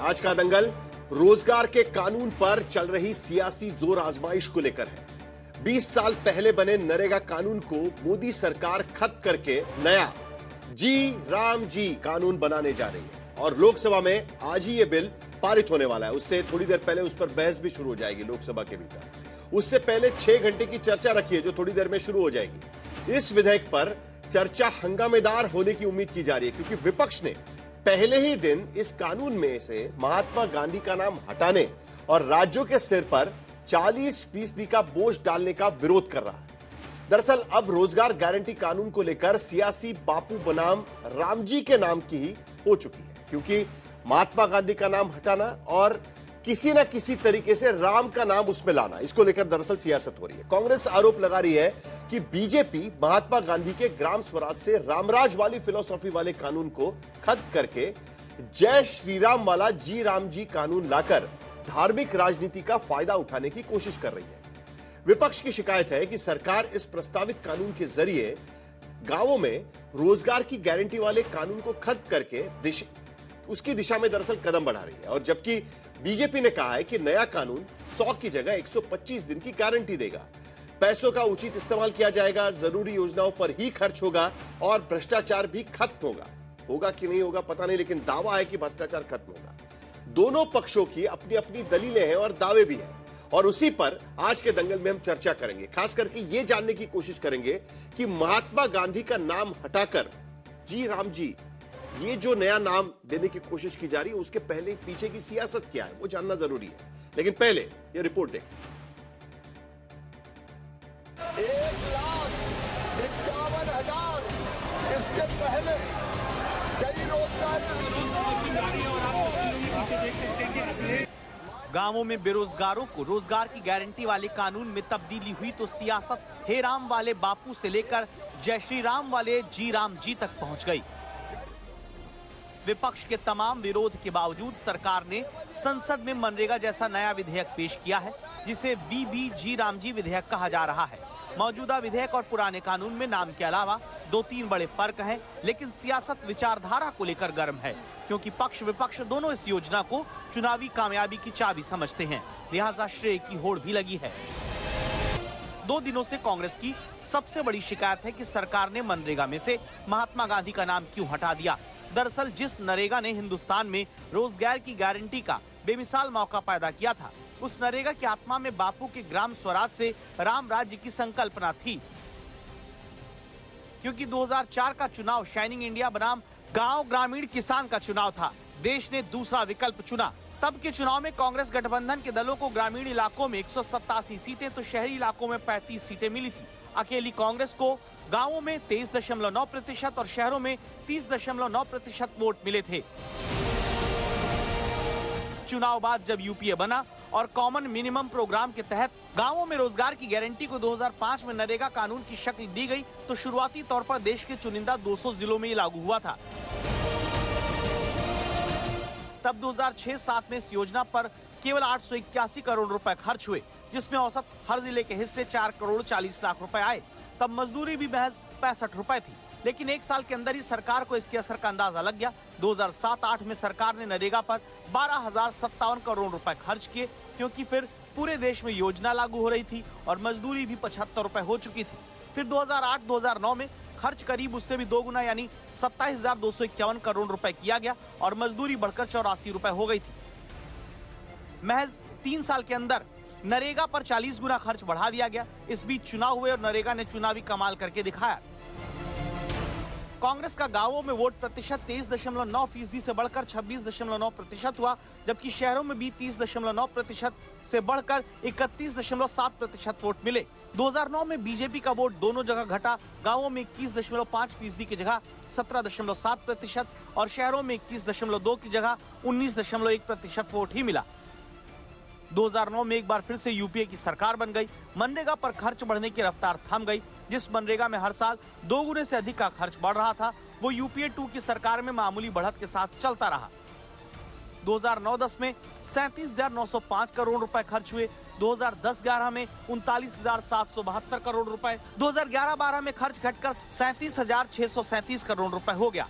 आज का दंगल रोजगार के कानून पर चल रही सियासी जोर आजमाइश को लेकर है। 20 साल पहले बने नरेगा कानून को मोदी सरकार खत्म करके नया जी राम जी कानून बनाने जा रही है और लोकसभा में आज ही यह बिल पारित होने वाला है। उससे थोड़ी देर पहले उस पर बहस भी शुरू हो जाएगी लोकसभा के भीतर। उससे पहले 6 घंटे की चर्चा रखी है जो थोड़ी देर में शुरू हो जाएगी। इस विधेयक पर चर्चा हंगामेदार होने की उम्मीद की जा रही है क्योंकि विपक्ष ने पहले ही दिन इस कानून में से महात्मा गांधी का नाम हटाने और राज्यों के सिर पर 40% का बोझ डालने का विरोध कर रहा है। दरअसल अब रोजगार गारंटी कानून को लेकर सियासी बापू बनाम रामजी के नाम की ही हो चुकी है क्योंकि महात्मा गांधी का नाम हटाना और किसी ना किसी तरीके से राम का नाम उसमें लाना, इसको लेकर दरअसल सियासत हो रही है। कांग्रेस आरोप लगा रही है कि बीजेपी महात्मा गांधी के ग्राम स्वराज से रामराज वाली फिलॉसफी वाले कानून को खत्म करके जय श्री राम वाला जी राम जी कानून लाकर धार्मिक राजनीति का फायदा उठाने की कोशिश कर रही है। विपक्ष की शिकायत है कि सरकार इस प्रस्तावित कानून के जरिए गांवों में रोजगार की गारंटी वाले कानून को खत्म करके उसकी दिशा में दरअसल कदम बढ़ा रही है और जबकि बीजेपी ने कहा है कि नया कानून 100 की जगह 125 दिन की गारंटी देगा, पैसों का उचित इस्तेमाल किया जाएगा, जरूरी योजनाओं पर ही खर्च होगा और भ्रष्टाचार भी खत्म होगा कि नहीं होगा पता नहीं, लेकिन दावा है कि भ्रष्टाचार खत्म होगा। दोनों पक्षों की अपनी अपनी दलीलें हैं और दावे भी हैं और उसी पर आज के दंगल में हम चर्चा करेंगे। खास करके ये जानने की कोशिश करेंगे कि महात्मा गांधी का नाम हटाकर जी राम जी ये जो नया नाम देने की कोशिश की जा रही है उसके पहले पीछे की सियासत क्या है वो जानना जरूरी है। लेकिन पहले ये रिपोर्ट देखें। 1,51,000 इसके पहले कई रोजगार गांवों में बेरोजगारों को रोजगार की गारंटी वाले कानून में तब्दीली हुई तो सियासत हे राम वाले बापू से लेकर जय श्री राम वाले जी राम जी तक पहुंच गई। विपक्ष के तमाम विरोध के बावजूद सरकार ने संसद में मनरेगा जैसा नया विधेयक पेश किया है जिसे बीबीजी रामजी विधेयक कहा जा रहा है। मौजूदा विधेयक और पुराने कानून में नाम के अलावा 2-3 बड़े फर्क हैं, लेकिन सियासत विचारधारा को लेकर गर्म है क्योंकि पक्ष विपक्ष दोनों इस योजना को चुनावी कामयाबी की चाबी समझते हैं, लिहाजा श्रेय की होड़ भी लगी है। 2 दिनों से कांग्रेस की सबसे बड़ी शिकायत है कि सरकार ने मनरेगा में से महात्मा गांधी का नाम क्यों हटा दिया। दरअसल जिस नरेगा ने हिंदुस्तान में रोजगार की गारंटी का बेमिसाल मौका पैदा किया था, उस नरेगा की आत्मा में बापू के ग्राम स्वराज से राम राज्य की संकल्पना थी क्योंकि 2004 का चुनाव शाइनिंग इंडिया बनाम गांव ग्रामीण किसान का चुनाव था। देश ने दूसरा विकल्प चुना। तब के चुनाव में कांग्रेस गठबंधन के दलों को ग्रामीण इलाकों में 187 सीटें तो शहरी इलाकों में 35 सीटें मिली थी। अकेली कांग्रेस को गांवों में 23.9% और शहरों में 30.9% वोट मिले थे। चुनाव बाद जब यूपीए बना और कॉमन मिनिमम प्रोग्राम के तहत गांवों में रोजगार की गारंटी को 2005 में नरेगा कानून की शक्ल दी गई तो शुरुआती तौर पर देश के चुनिंदा 200 जिलों में ये लागू हुआ था। तब 2006-07 में इस योजना पर केवल 881 करोड़ रुपए खर्च हुए जिसमें औसत हर जिले के हिस्से 4 करोड़ 40 लाख रुपए आए। तब मजदूरी भी महज 65 रुपए थी, लेकिन 1 साल के अंदर ही सरकार को इसके असर का अंदाजा लग गया। 2007-08 में सरकार ने नरेगा पर 12,057 करोड़ रुपए खर्च किए क्योंकि फिर पूरे देश में योजना लागू हो रही थी और मजदूरी भी 75 रुपए हो चुकी थी। फिर 2008-2009 में खर्च करीब उससे भी 2 गुना यानी 27,251 करोड़ रुपए किया गया और मजदूरी बढ़कर 84 रुपए हो गई थी। महज 3 साल के अंदर नरेगा पर 40 गुना खर्च बढ़ा दिया गया। इस बीच चुनाव हुए और नरेगा ने चुनावी कमाल करके दिखाया। कांग्रेस का गांवों में वोट प्रतिशत 23.9% से बढ़कर 26.9% हुआ, जबकि शहरों में भी 30.9% से बढ़कर 31.7% वोट मिले। 2009 में बीजेपी का वोट दोनों जगह घटा। गांवों में 21.5% की जगह 17.7% और शहरों में 21.2 की जगह 19.1% वोट ही मिला। 2009 में एक बार फिर से यूपीए की सरकार बन गई। मनरेगा पर खर्च बढ़ने की रफ्तार थम गई। जिस मनरेगा में हर साल 2 गुने से अधिक का खर्च बढ़ रहा था वो यूपीए 2 की सरकार में मामूली बढ़त के साथ चलता रहा। 2009-10 में 37,905 करोड़ रुपए खर्च हुए। 2010-11 में 39,772 करोड़ रुपए। 2011-12 में खर्च घटकर 37,637 करोड़ रुपए हो गया।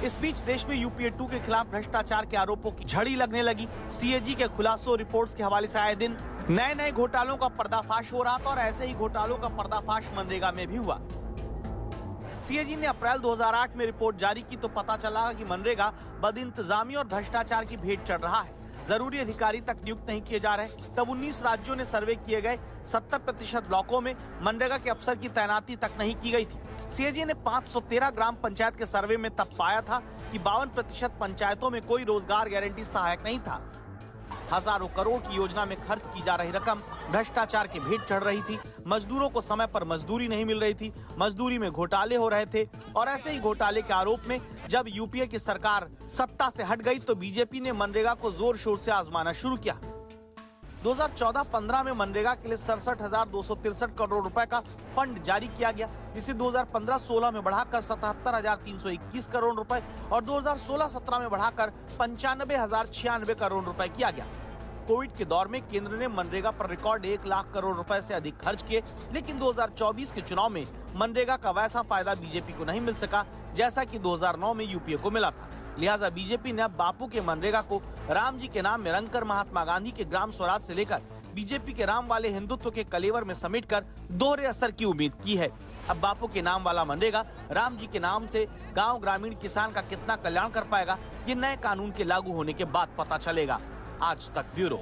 इस बीच देश में यूपीए 2 के खिलाफ भ्रष्टाचार के आरोपों की झड़ी लगने लगी। सीएजी के खुलासों रिपोर्ट्स के हवाले से आए दिन नए घोटालों का पर्दाफाश हो रहा था और ऐसे ही घोटालों का पर्दाफाश मनरेगा में भी हुआ। सीएजी ने अप्रैल 2008 में रिपोर्ट जारी की तो पता चला कि मनरेगा बदइंतजामी और भ्रष्टाचार की भेंट चढ़ रहा है। जरूरी अधिकारी तक नियुक्त नहीं किए जा रहे। तब 19 राज्यों ने सर्वे किए गए 70% ब्लॉकों में मनरेगा के अफसर की तैनाती तक नहीं की गई थी। सीएजी ने 513 ग्राम पंचायत के सर्वे में तब पाया था कि 52% पंचायतों में कोई रोजगार गारंटी सहायक नहीं था। हजारों करोड़ की योजना में खर्च की जा रही रकम भ्रष्टाचार की भेंट चढ़ रही थी। मजदूरों को समय पर मजदूरी नहीं मिल रही थी। मजदूरी में घोटाले हो रहे थे और ऐसे ही घोटाले के आरोप में जब यूपीए की सरकार सत्ता से हट गई तो बीजेपी ने मनरेगा को जोर शोर से आजमाना शुरू किया। 2014-15 में मनरेगा के लिए 67,263 करोड़ रुपए का फंड जारी किया गया, जिसे 2015-16 में बढ़ाकर 77,321 करोड़ रुपए और 2016-17 में बढ़ाकर 95,096 करोड़ रुपए किया गया। कोविड के दौर में केंद्र ने मनरेगा पर रिकॉर्ड 1 लाख करोड़ रुपए से अधिक खर्च किए, लेकिन 2024 के चुनाव में मनरेगा का वैसा फायदा बीजेपी को नहीं मिल सका जैसा कि 2009 में यूपीए को मिला था। लिहाजा बीजेपी ने अब बापू के मनरेगा को राम जी के नाम में रंगकर महात्मा गांधी के ग्राम स्वराज से लेकर बीजेपी के राम वाले हिंदुत्व के कलेवर में समेटकर दोहरे असर की उम्मीद की है। अब बापू के नाम वाला मनरेगा राम जी के नाम से गांव ग्रामीण किसान का कितना कल्याण कर पाएगा, ये नए कानून के लागू होने के बाद पता चलेगा। आज तक ब्यूरो।